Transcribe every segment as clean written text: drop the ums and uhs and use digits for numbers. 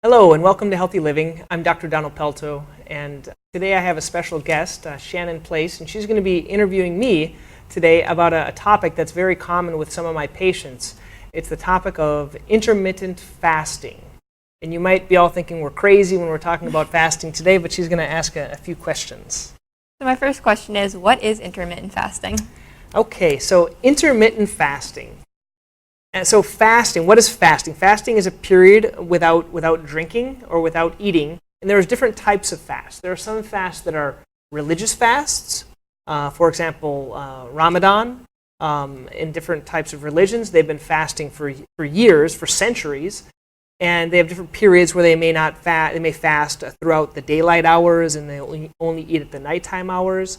Hello and welcome to Healthy Living. I'm Dr. Pelto, and today I have a special guest, Shannon Place, and she's going to be interviewing me today about a topic that's very common with some of my patients. It's the topic of intermittent fasting. And you might be all thinking we're crazy when we're talking about fasting today, but she's going to ask a few questions. So my first question is, what is intermittent fasting? Okay, so intermittent fasting. And so fasting, what is fasting? Fasting is a period without drinking or without eating. And there's different types of fasts. There are some fasts that are religious fasts. For example, Ramadan. In different types of religions, they've been fasting for years, for centuries. And they have different periods where they may not fast. They may fast throughout the daylight hours, and they only eat at the nighttime hours.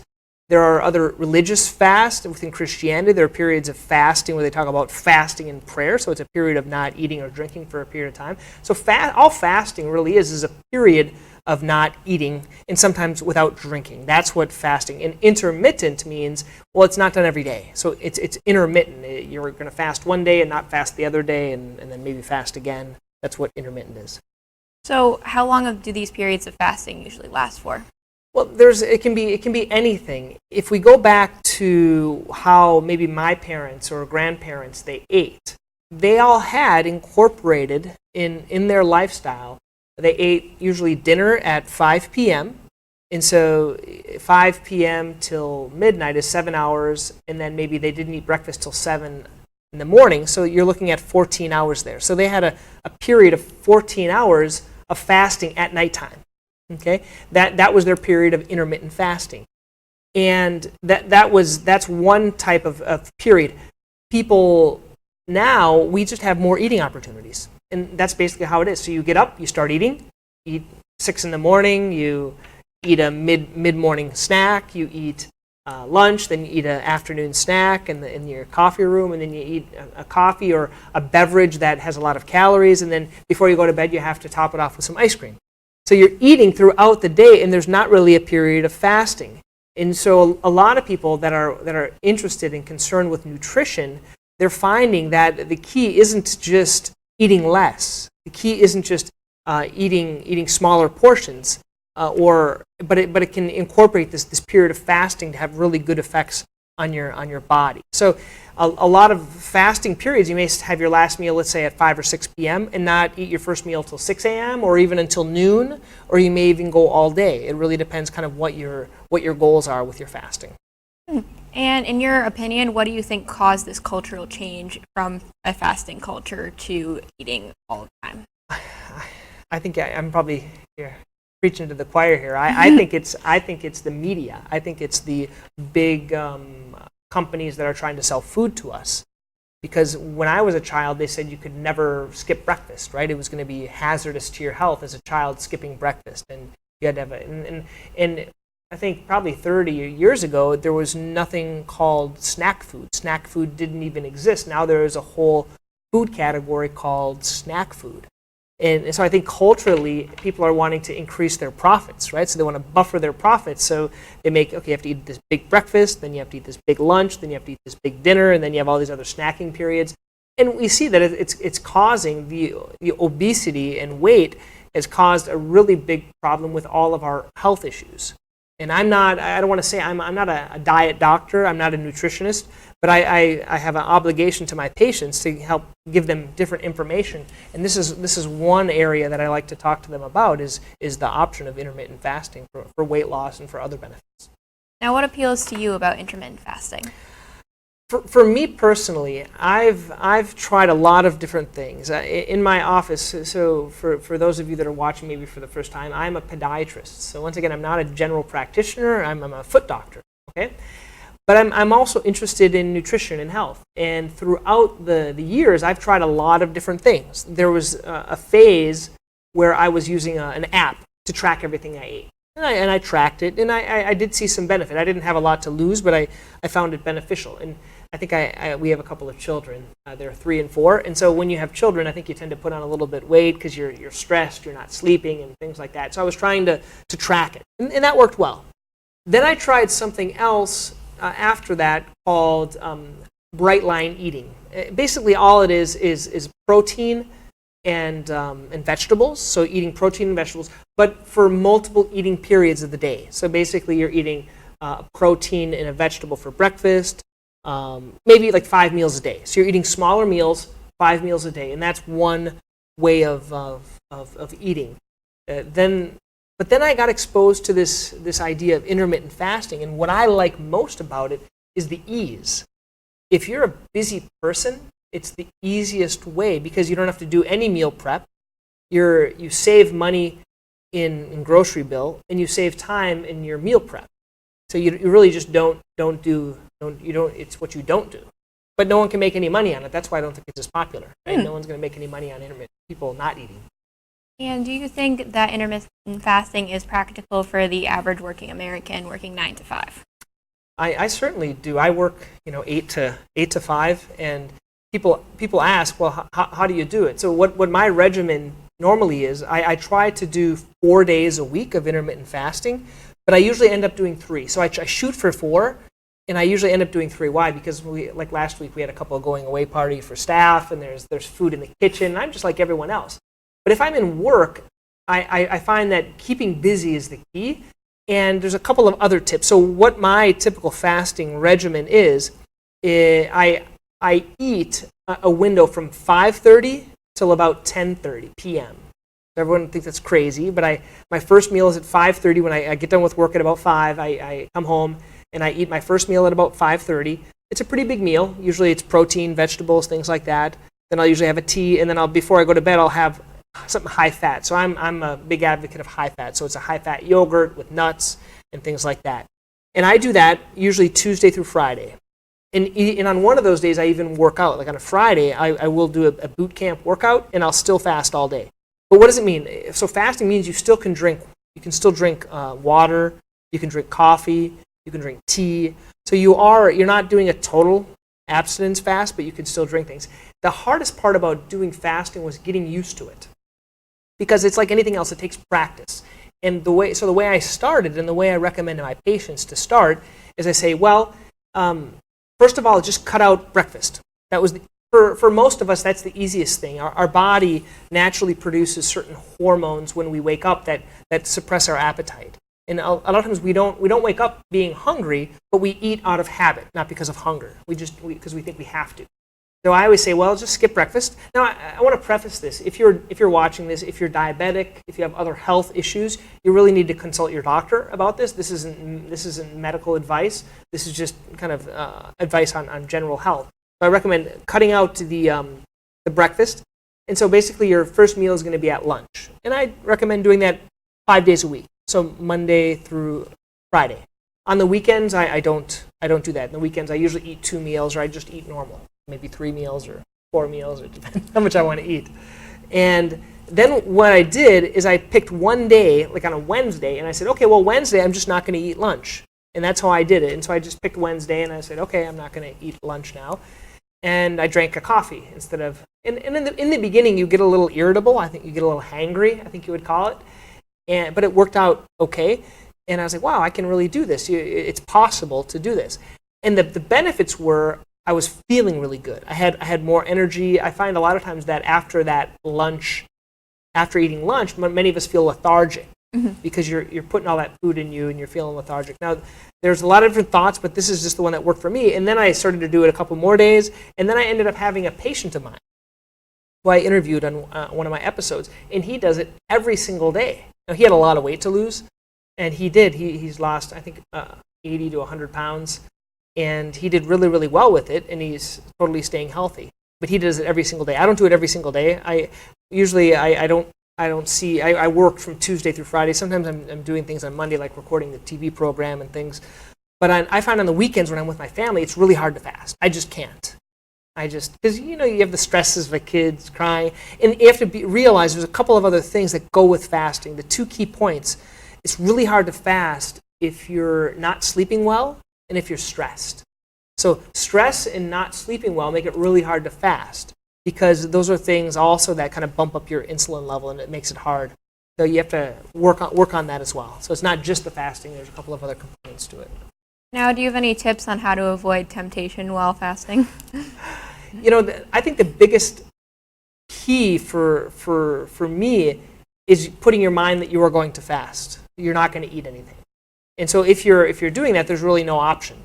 There are other religious fasts within Christianity. There are periods of fasting where they talk about fasting and prayer. So it's a period of not eating or drinking for a period of time. So all fasting really is a period of not eating and sometimes without drinking. That's what fasting. And intermittent means, well, it's not done every day. So it's intermittent. You're going to fast one day and not fast the other day, and then maybe fast again. That's what intermittent is. So how long do these periods of fasting usually last for? Well, it can be anything. If we go back to how maybe my parents or grandparents they ate, they all had incorporated in their lifestyle. They ate usually dinner at 5 p.m. And so 5 p.m. till midnight is 7 hours, and then maybe they didn't eat breakfast till 7 in the morning. So you're looking at 14 hours there. So they had a period of 14 hours of fasting at nighttime. Okay, that was their period of intermittent fasting, and that's one type of period. People now, we just have more eating opportunities, and that's basically how it is. So you get up, you start eating, eat 6 in the morning, you eat a mid-morning snack, you eat lunch, then you eat an afternoon snack in your coffee room, and then you eat a coffee or a beverage that has a lot of calories, and then before you go to bed, you have to top it off with some ice cream. So you're eating throughout the day, and there's not really a period of fasting. And so a lot of people that are interested and concerned with nutrition, they're finding that the key isn't just eating less. The key isn't just eating smaller portions, but it can incorporate this period of fasting to have really good effects on your body. So a lot of fasting periods, you may have your last meal, let's say at 5 or 6 p.m. and not eat your first meal till 6 a.m. or even until noon, or you may even go all day. It really depends kind of what your goals are with your fasting. And in your opinion, what do you think caused this cultural change from a fasting culture to eating all the time? I think I'm probably preaching to the choir here. I think it's the media. I think it's the big companies that are trying to sell food to us. Because when I was a child, they said you could never skip breakfast, right? It was going to be hazardous to your health as a child skipping breakfast, and you had to have it. And I think probably 30 years ago, there was nothing called snack food. Snack food didn't even exist. Now there is a whole food category called snack food. And so I think culturally, people are wanting to increase their profits, right? So they want to buffer their profits. So they make, okay, you have to eat this big breakfast, then you have to eat this big lunch, then you have to eat this big dinner, and then you have all these other snacking periods. And we see that it's causing the obesity, and weight has caused a really big problem with all of our health issues. And I don't want to say I'm not a diet doctor, I'm not a nutritionist, but I have an obligation to my patients to help give them different information. And this is one area that I like to talk to them about is the option of intermittent fasting for weight loss and for other benefits. Now, what appeals to you about intermittent fasting? For me personally, I've tried a lot of different things. In my office, so for those of you that are watching maybe for the first time, I'm a podiatrist. So once again, I'm not a general practitioner, I'm a foot doctor, okay? But I'm also interested in nutrition and health. And throughout the years, I've tried a lot of different things. There was a phase where I was using an app to track everything I ate. And I tracked it, and I did see some benefit. I didn't have a lot to lose, but I found it beneficial. And I think we have a couple of children. They're 3 and 4. And so when you have children, I think you tend to put on a little bit weight because you're stressed, you're not sleeping, and things like that. So I was trying to track it, and that worked well. Then I tried something else after that called bright line eating. Basically, all it is protein and vegetables, so eating protein and vegetables, but for multiple eating periods of the day. So basically you're eating protein and a vegetable for breakfast, maybe like 5 meals a day. So you're eating smaller meals, 5 meals a day, and that's one way of eating. But then I got exposed to this idea of intermittent fasting, and what I like most about it is the ease. If you're a busy person, it's the easiest way because you don't have to do any meal prep. You save money in grocery bill, and you save time in your meal prep. So you really just it's what you don't do. But no one can make any money on it. That's why I don't think it's as popular. Right? No one's going to make any money on intermittent people not eating. And do you think that intermittent fasting is practical for the average working American working 9 to 5? I certainly do. I work 8 to 5, and people ask, well, how do you do it? So what my regimen normally is, I try to do 4 days a week of intermittent fasting, but I usually end up doing 3. So I shoot for 4, and I usually end up doing 3. Why? Because like last week we had a couple of going away party for staff, and there's food in the kitchen, and I'm just like everyone else. But if I'm in work, I find that keeping busy is the key, and there's a couple of other tips. So what my typical fasting regimen is I eat a window from 5:30 till about 10:30 p.m. Everyone thinks that's crazy, but my first meal is at 5:30. When I get done with work at about 5, I come home and I eat my first meal at about 5:30. It's a pretty big meal. Usually it's protein, vegetables, things like that. Then I'll usually have a tea, and then before I go to bed, I'll have something high fat. So I'm a big advocate of high fat. So it's a high fat yogurt with nuts and things like that. And I do that usually Tuesday through Friday. And on one of those days, I even work out. Like on a Friday, I will do a boot camp workout, and I'll still fast all day. But what does it mean? So fasting means you still can drink. You can still drink water. You can drink coffee. You can drink tea. So you're not doing a total abstinence fast, but you can still drink things. The hardest part about doing fasting was getting used to it, because it's like anything else. It takes practice. And the way I started, and the way I recommend to my patients to start, is I say, well, first of all, just cut out breakfast. That was for most of us, that's the easiest thing. Our body naturally produces certain hormones when we wake up that suppress our appetite. And a lot of times we don't wake up being hungry, but we eat out of habit, not because of hunger. Because we think we have to. So I always say, well, just skip breakfast. Now, I want to preface this. If you're watching this, if you're diabetic, if you have other health issues, you really need to consult your doctor about this. This isn't medical advice. This is just kind of advice on general health. So I recommend cutting out the breakfast. And so basically your first meal is going to be at lunch. And I recommend doing that 5 days a week. So Monday through Friday. On the weekends, I don't do that. On the weekends, I usually eat 2 meals, or I just eat normal. Maybe 3 meals or 4 meals, or depends how much I want to eat. And then what I did is I picked one day, like on a Wednesday, and I said, okay, well, Wednesday I'm just not going to eat lunch. And that's how I did it. And so I just picked Wednesday, and I said, okay, I'm not going to eat lunch now. And I drank a coffee instead of, and in the beginning you get a little irritable. I think you get a little hangry, I think you would call it. But it worked out okay. And I was like, wow, I can really do this. It's possible to do this. And the benefits were, I was feeling really good. I had more energy. I find a lot of times that after eating lunch, many of us feel lethargic because you're putting all that food in you and you're feeling lethargic. Now, there's a lot of different thoughts, but this is just the one that worked for me. And then I started to do it a couple more days, and then I ended up having a patient of mine who I interviewed on one of my episodes, and he does it every single day. Now, he had a lot of weight to lose, and he did. He's lost, I think, 80 to 100 pounds. And he did really, really well with it, and he's totally staying healthy. But he does it every single day. I don't do it every single day. I work from Tuesday through Friday. Sometimes I'm doing things on Monday, like recording the TV program and things. But I find on the weekends when I'm with my family, it's really hard to fast. I just can't. Because you have the stresses of the kids crying, and you have to realize there's a couple of other things that go with fasting. The 2 key points: it's really hard to fast if you're not sleeping well, and if you're stressed. So stress and not sleeping well make it really hard to fast, because those are things also that kind of bump up your insulin level, and it makes it hard. So you have to work on that as well. So it's not just the fasting, there's a couple of other components to it. Now, do you have any tips on how to avoid temptation while fasting? I think the biggest key for me is putting your mind that you are going to fast. You're not going to eat anything. And so if you're doing that, there's really no option.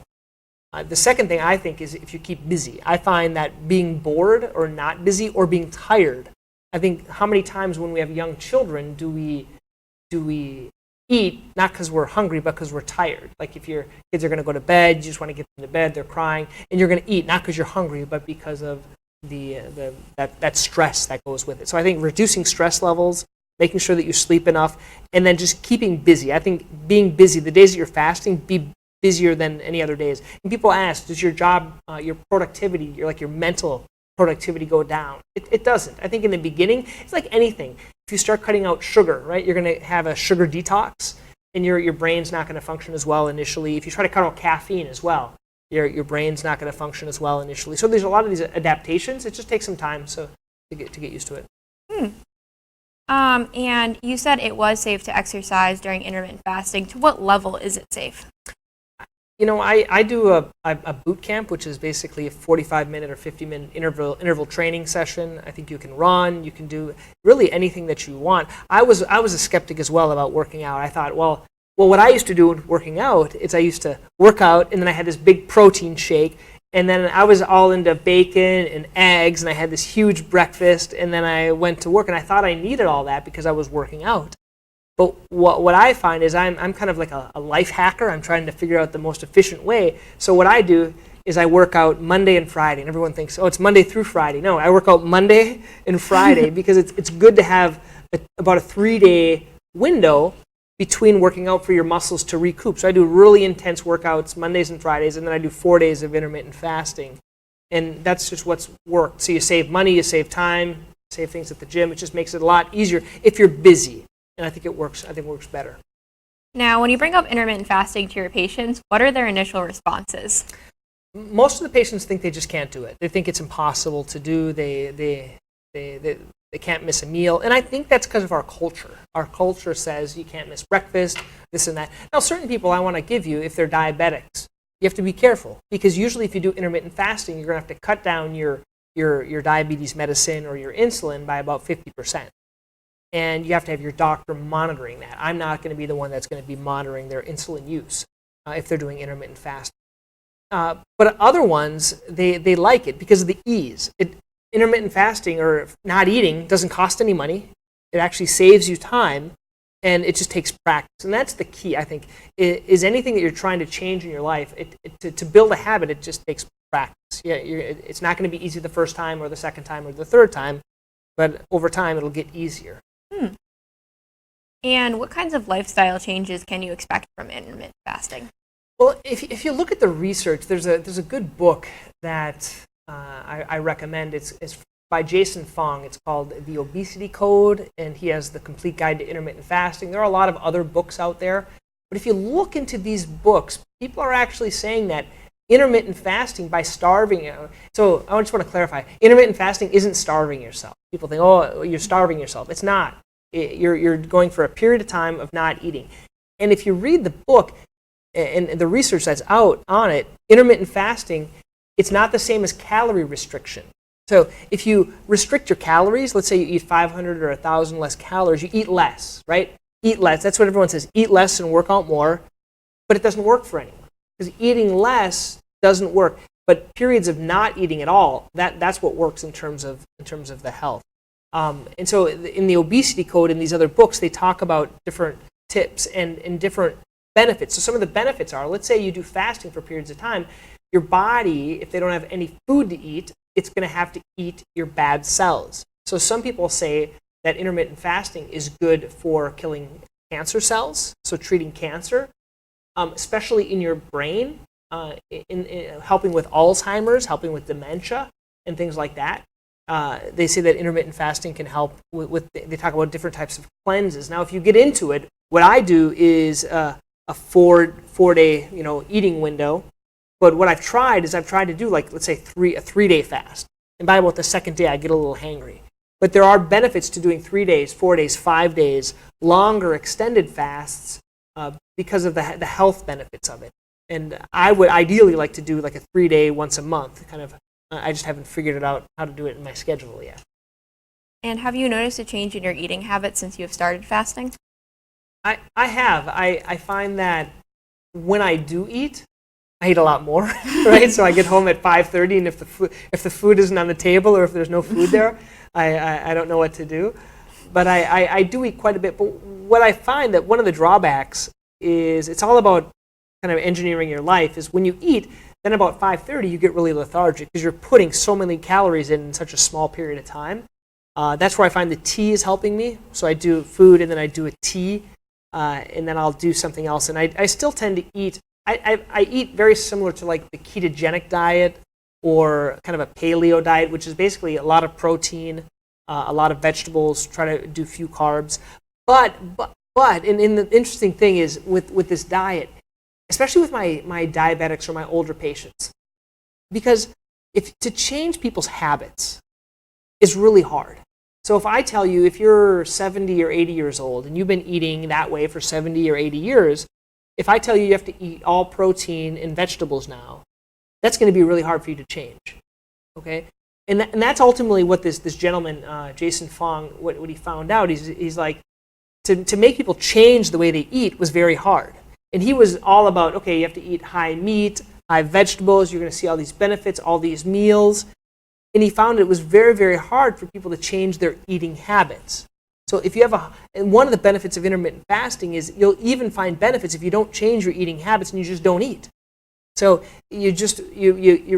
The second thing I think is if you keep busy. I find that being bored or not busy or being tired, I think how many times when we have young children do we eat not because we're hungry but because we're tired. Like if your kids are going to go to bed, you just want to get them to bed, they're crying, and you're going to eat not because you're hungry but because of that stress that goes with it. So I think reducing stress levels, making sure that you sleep enough, and then just keeping busy. I think being busy, the days that you're fasting, be busier than any other days. And people ask, does your job, your productivity, your mental productivity go down? It doesn't. I think in the beginning, it's like anything. If you start cutting out sugar, right, you're going to have a sugar detox, and your brain's not going to function as well initially. If you try to cut out caffeine as well, your brain's not going to function as well initially. So there's a lot of these adaptations. It just takes some time to get used to it. And you said it was safe to exercise during intermittent fasting. To what level is it safe? I do a boot camp, which is basically a 45-minute or 50-minute interval training session. I think you can run, you can do really anything that you want. I was a skeptic as well about working out. I thought, well, what I used to do working out is I used to work out, and then I had this big protein shake, and then I was all into bacon and eggs, and I had this huge breakfast, and then I went to work, and I thought I needed all that because I was working out. But what I find is I'm kind of like a life hacker. I'm trying to figure out the most efficient way. So what I do is I work out Monday and Friday. And everyone thinks, oh, it's Monday through Friday. No, I work out Monday and Friday because it's good to have about a 3-day window between working out for your muscles to recoup. So I do really intense workouts Mondays and Fridays, and then I do 4 days of intermittent fasting. And that's just what's worked. So you save money, you save time, save things at the gym. It just makes it a lot easier if you're busy. And I think it works better. Now, when you bring up intermittent fasting to your patients, what are their initial responses? Most of the patients think they just can't do it. They think it's impossible to do. They can't miss a meal. And I think that's because of our culture. Our culture says you can't miss breakfast, this and that. Now, certain people I want to give you, if they're diabetics, you have to be careful. Because usually if you do intermittent fasting, you're going to have to cut down your diabetes medicine or your insulin by about 50%. And you have to have your doctor monitoring that. I'm not going to be the one that's going to be monitoring their insulin use if they're doing intermittent fasting. But other ones, they like it because of the ease. Intermittent fasting or not eating doesn't cost any money. It actually saves you time, and it just takes practice. And that's the key, I think, is anything that you're trying to change in your life, to build a habit, it just takes practice. Yeah, it's not going to be easy the first time or the second time or the third time, but over time it'll get easier. And what kinds of lifestyle changes can you expect from intermittent fasting? Well, if you look at the research, there's a good book that I recommend. It's by Jason Fung. It's called The Obesity Code, and he has the Complete Guide to Intermittent Fasting. There are a lot of other books out there, but if you look into these books, people are actually saying that intermittent fasting by starving. So I just want to clarify, intermittent fasting isn't starving yourself. People think, oh, you're starving yourself. It's not. You're going for a period of time of not eating. And if you read the book and the research that's out on it, intermittent fasting, it's not the same as calorie restriction. So if you restrict your calories, let's say you eat 500 or 1,000 less calories, you eat less, right? Eat less. That's what everyone says. Eat less and work out more. But it doesn't work for anyone. Because eating less doesn't work. But periods of not eating at all, that's what works in terms of the health. And so in the Obesity Code and these other books, they talk about different tips and different benefits. So some of the benefits are, let's say you do fasting for periods of time, your body, if they don't have any food to eat, it's going to have to eat your bad cells. So some people say that intermittent fasting is good for killing cancer cells, so treating cancer, especially in your brain, in helping with Alzheimer's, helping with dementia, and things like that. They say that intermittent fasting can help with they talk about different types of cleanses. Now, if you get into it, what I do is a four-day eating window. But what I've tried to do, like, let's say a 3-day fast. And by about the second day, I get a little hangry. But there are benefits to doing 3 days, 4 days, 5 days, longer extended fasts because of the health benefits of it. And I would ideally like to do like a 3-day once a month kind of. I just haven't figured it out how to do it in my schedule yet. And have you noticed a change in your eating habits since you have started fasting? I have. I find that when I do eat, I eat a lot more, right? So I get home at 5:30, and if the food isn't on the table or if there's no food there, I don't know what to do. But I do eat quite a bit. But what I find that one of the drawbacks is it's all about kind of engineering your life is when you eat, then about 5:30 you get really lethargic because you're putting so many calories in such a small period of time. That's where I find the tea is helping me. So I do food and then I do a tea and then I'll do something else. And I still tend to eat, I eat very similar to like the ketogenic diet or kind of a paleo diet, which is basically a lot of protein, a lot of vegetables, try to do few carbs. But and the interesting thing is with this diet, especially with my diabetics or my older patients, because if to change people's habits is really hard. So if I tell you if you're 70 or 80 years old and you've been eating that way for 70 or 80 years, if I tell you you have to eat all protein and vegetables now, that's going to be really hard for you to change. Okay? And that's ultimately what this gentleman, Jason Fong, what he found out. He's like, to make people change the way they eat was very hard. And he was all about, okay, you have to eat high meat, high vegetables, you're going to see all these benefits, all these meals. And he found it was very, very hard for people to change their eating habits. So if you have and one of the benefits of intermittent fasting is you'll even find benefits if you don't change your eating habits and you just don't eat. So you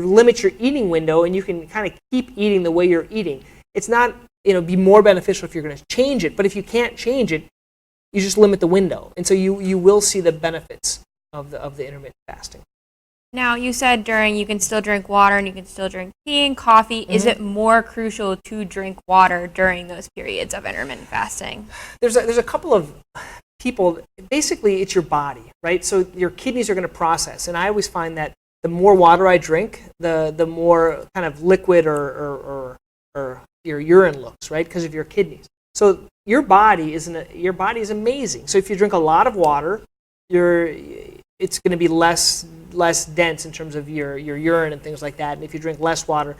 limit your eating window and you can kind of keep eating the way you're eating. It's not, be more beneficial if you're going to change it, but if you can't change it, you just limit the window. And so you will see the benefits of the intermittent fasting. Now, you said you can still drink water and you can still drink tea and coffee. Mm-hmm. Is it more crucial to drink water during those periods of intermittent fasting? There's a couple of people, basically it's your body, right? So your kidneys are going to process. And I always find that the more water I drink, the more kind of liquid or your urine looks, right? Because of your kidneys. So your body is amazing. So if you drink a lot of water, it's going to be less dense in terms of your urine and things like that. And if you drink less water,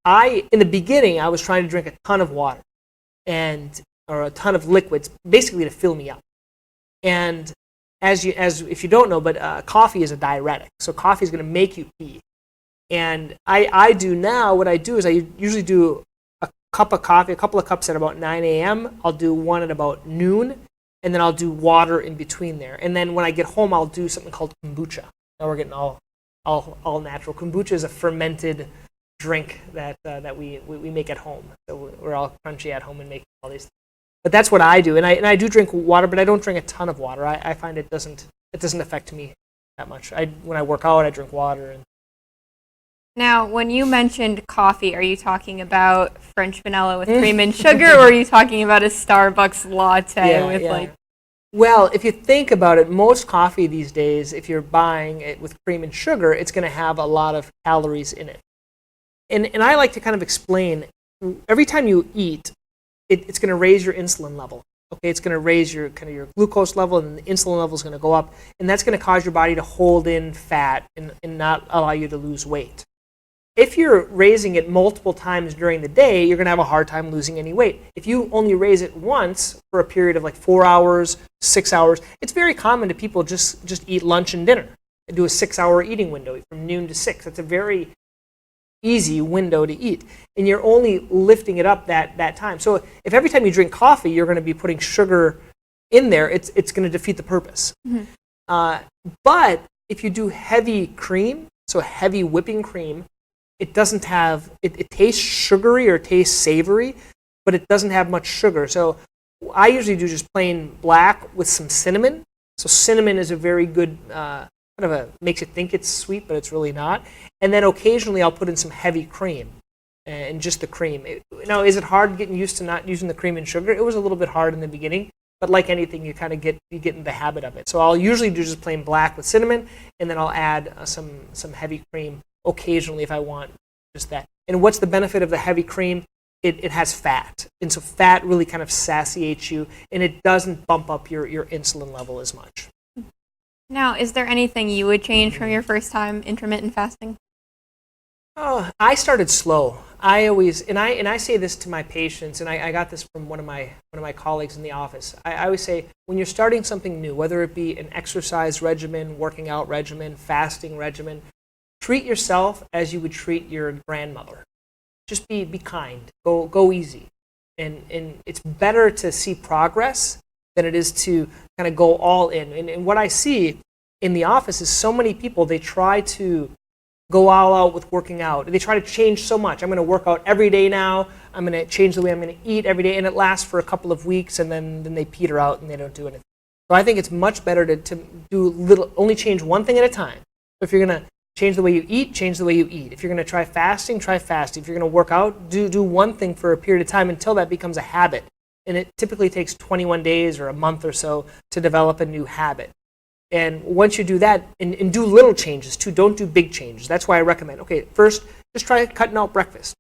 in the beginning I was trying to drink a ton of water or a ton of liquids, basically to fill me up. And if you don't know, but coffee is a diuretic, so coffee is going to make you pee. And what I do is I usually do a cup of coffee, a couple of cups at about 9 a.m. I'll do one at about noon. And then I'll do water in between there. And then when I get home, I'll do something called kombucha. Now we're getting all natural. Kombucha is a fermented drink that we make at home. So we're all crunchy at home and making all these things. But that's what I do. And I do drink water, but I don't drink a ton of water. I find it doesn't affect me that much. When I work out, I drink water. Now, when you mentioned coffee, are you talking about French vanilla with cream and sugar, or are you talking about a Starbucks latte Well, if you think about it, most coffee these days, if you're buying it with cream and sugar, it's going to have a lot of calories in it. And I like to kind of explain, every time you eat, it's going to raise your insulin level. Okay, it's going to raise your glucose level, and the insulin level is going to go up, and that's going to cause your body to hold in fat and not allow you to lose weight. If you're raising it multiple times during the day, you're going to have a hard time losing any weight. If you only raise it once for a period of like 4 hours, 6 hours, it's very common to people just eat lunch and dinner and do a 6-hour eating window from noon to 6. That's a very easy window to eat. And you're only lifting it up that time. So if every time you drink coffee, you're going to be putting sugar in there, it's going to defeat the purpose. Mm-hmm. But if you do heavy cream, so heavy whipping cream, it doesn't have, it tastes sugary or tastes savory, but it doesn't have much sugar. So I usually do just plain black with some cinnamon. So cinnamon is a very good, makes you think it's sweet, but it's really not. And then occasionally I'll put in some heavy cream and just the cream. Now, is it hard getting used to not using the cream and sugar? It was a little bit hard in the beginning, but like anything, you kind of get in the habit of it. So I'll usually do just plain black with cinnamon, and then I'll add some heavy cream occasionally if I want just that. And what's the benefit of the heavy cream? It has fat, and so fat really kind of satiates you, and it doesn't bump up your insulin level as much. Now, is there anything you would change from your first time intermittent fasting? I started slow. I always, and I say this to my patients, and I got this from one of my colleagues in the office. I always say, when you're starting something new, whether it be an exercise regimen, working out regimen, fasting regimen, treat yourself as you would treat your grandmother. Just be kind. Go easy. And it's better to see progress than it is to kind of go all in. And what I see in the office is so many people, they try to go all out with working out. They try to change so much. I'm going to work out every day now. I'm going to change the way I'm going to eat every day. And it lasts for a couple of weeks, and then they peter out and they don't do anything. So I think it's much better to do only change one thing at a time. So if you're going to change the way you eat, change the way you eat. If you're going to try fasting, try fasting. If you're going to work out, do one thing for a period of time until that becomes a habit. And it typically takes 21 days or a month or so to develop a new habit. And once you do that, and do little changes too, don't do big changes. That's why I recommend, okay, first, just try cutting out breakfast.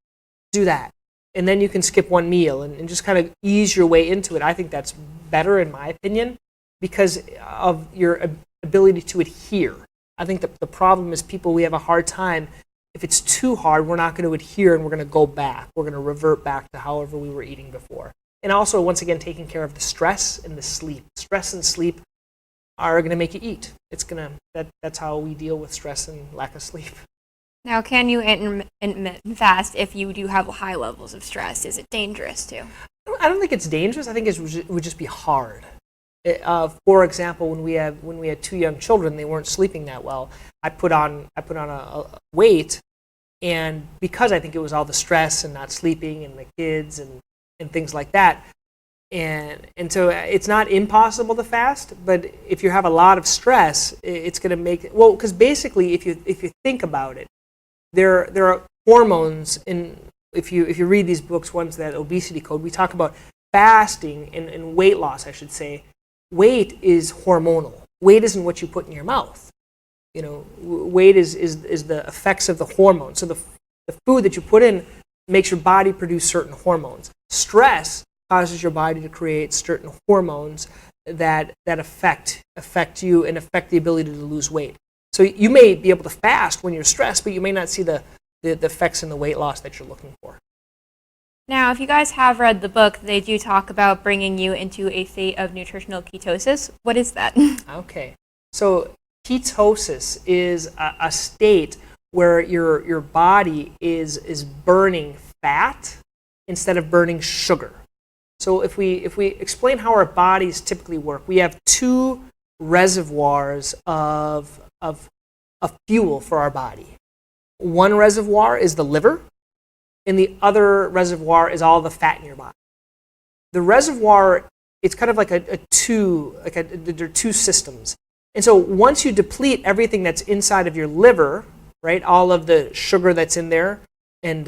Do that. And then you can skip one meal and just kind of ease your way into it. I think that's better, in my opinion, because of your ability to adhere. I think the problem is we have a hard time. If it's too hard, we're not going to adhere, and we're going to go back. We're going to revert back to however we were eating before. And also, once again, taking care of the stress and the sleep. Stress and sleep are going to make you eat. That's how we deal with stress and lack of sleep. Now, can you intermittent fast if you do have high levels of stress? Is it dangerous too? I don't think it's dangerous. I think it would just be hard. For example, when we had 2 young children, they weren't sleeping that well. I put on a weight, and because I think it was all the stress and not sleeping and the kids and things like that. And so it's not impossible to fast, but if you have a lot of stress, it's going to make it, well, because basically if you think about it, there are hormones in, if you read these books, ones that obesity code, we talk about fasting and weight loss, I should say. Weight is hormonal. Weight isn't what you put in your mouth. Weight is the effects of the hormones. So the food that you put in makes your body produce certain hormones. Stress causes your body to create certain hormones that affect you and affect the ability to lose weight. So you may be able to fast when you're stressed, but you may not see the effects in the weight loss that you're looking for. Now, if you guys have read the book, they do talk about bringing you into a state of nutritional ketosis. What is that? Okay. So ketosis is a state where your body is burning fat instead of burning sugar. So if we explain how our bodies typically work, we have 2 reservoirs of fuel for our body. One reservoir is the liver, and the other reservoir is all the fat in your body. The reservoir, it's kind of like there are 2 systems. And so once you deplete everything that's inside of your liver, right, all of the sugar that's in there, and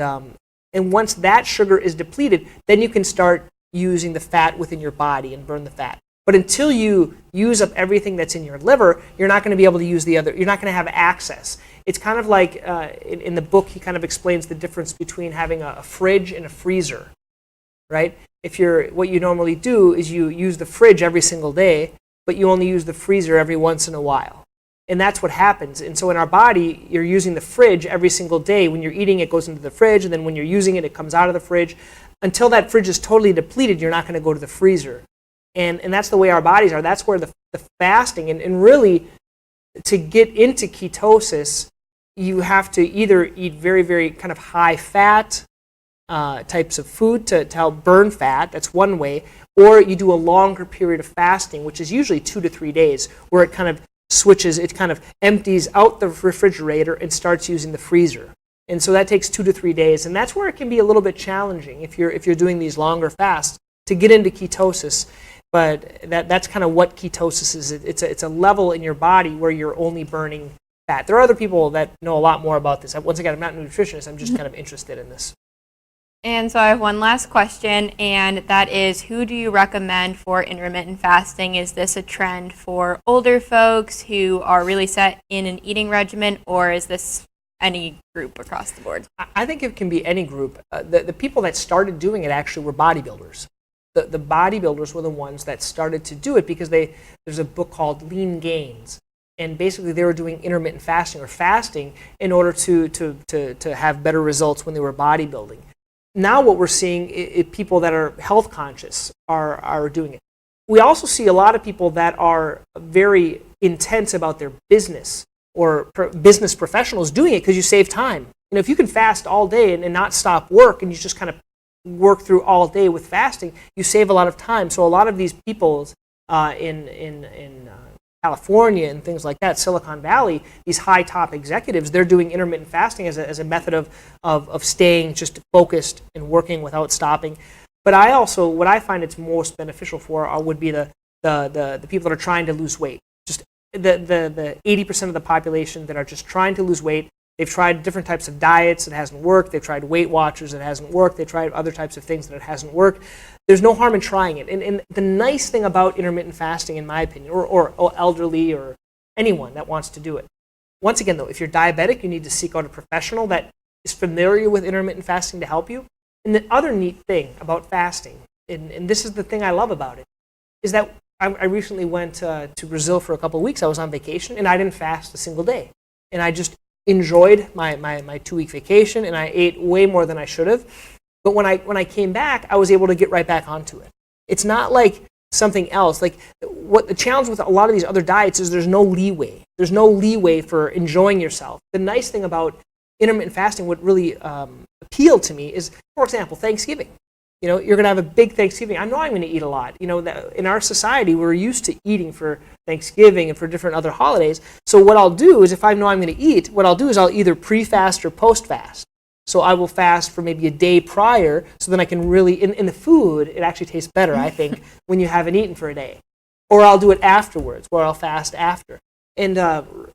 once that sugar is depleted, then you can start using the fat within your body and burn the fat. But until you use up everything that's in your liver, you're not going to be able to use the other. You're not going to have access. It's kind of like in the book, he kind of explains the difference between having a fridge and a freezer, right? What you normally do is you use the fridge every single day, but you only use the freezer every once in a while. And that's what happens. And so in our body, you're using the fridge every single day. When you're eating, it goes into the fridge, and then when you're using it, it comes out of the fridge. Until that fridge is totally depleted, you're not going to go to the freezer. And that's the way our bodies are. That's where the fasting, and really, to get into ketosis, you have to either eat very, very kind of high fat types of food to help burn fat. That's one way. Or you do a longer period of fasting, which is usually 2 to 3 days, where it kind of switches, it kind of empties out the refrigerator and starts using the freezer. And so that takes 2 to 3 days. And that's where it can be a little bit challenging if you're doing these longer fasts to get into ketosis. But that's kind of what ketosis is. It's a level in your body where you're only burning fat. There are other people that know a lot more about this. Once again, I'm not a nutritionist. I'm just kind of interested in this. And so I have one last question, and that is, who do you recommend for intermittent fasting? Is this a trend for older folks who are really set in an eating regimen, or is this any group across the board? I think it can be any group. The people that started doing it actually were bodybuilders. The bodybuilders were the ones that started to do it because there's a book called Lean Gains. and basically they were doing intermittent fasting or fasting in order to have better results when they were bodybuilding. Now what we're seeing is people that are health conscious are doing it. We also see a lot of people that are very intense about their business, or business professionals doing it because you save time. If you can fast all day and not stop work, and you just kind of work through all day with fasting, you save a lot of time. So a lot of these people in California and things like that, Silicon Valley, these high top executives, they're doing intermittent fasting as a method of staying just focused and working without stopping. But what I find it's most beneficial for would be the people that are trying to lose weight. Just the 80% of the population that are just trying to lose weight. They've tried different types of diets, it hasn't worked. They've tried Weight Watchers, it hasn't worked. They've tried other types of things that it hasn't worked. There's no harm in trying it. And the nice thing about intermittent fasting, in my opinion, or elderly or anyone that wants to do it, once again though, if you're diabetic, you need to seek out a professional that is familiar with intermittent fasting to help you. And the other neat thing about fasting, and this is the thing I love about it, is that I recently went to Brazil for a couple of weeks. I was on vacation, and I didn't fast a single day. And I just enjoyed my 2-week vacation, and I ate way more than I should have. But when I came back, I was able to get right back onto it. It's not like something else. Like, what the challenge with a lot of these other diets is there's no leeway. There's no leeway for enjoying yourself. The nice thing about intermittent fasting, what really appealed to me is, for example, Thanksgiving. You're going to have a big Thanksgiving. I know I'm going to eat a lot. In our society, we're used to eating for Thanksgiving and for different other holidays. So what I'll do is, if I know I'm going to eat, what I'll do is I'll either pre-fast or post-fast. So I will fast for maybe a day prior, so then I can really, in the food, it actually tastes better, I think, when you haven't eaten for a day. Or I'll do it afterwards, where I'll fast after. And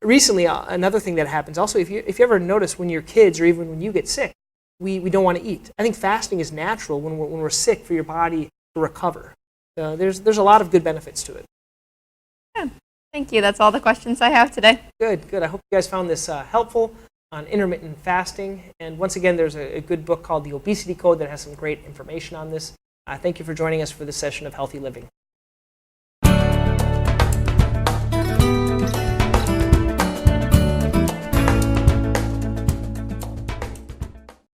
recently, another thing that happens also, if you ever notice when you're kids or even when you get sick, we don't want to eat. I think fasting is natural when we're sick, for your body to recover. There's a lot of good benefits to it. Yeah. Thank you. That's all the questions I have today. Good. I hope you guys found this helpful on intermittent fasting. And once again, there's a good book called The Obesity Code that has some great information on this. Thank you for joining us for this session of Healthy Living.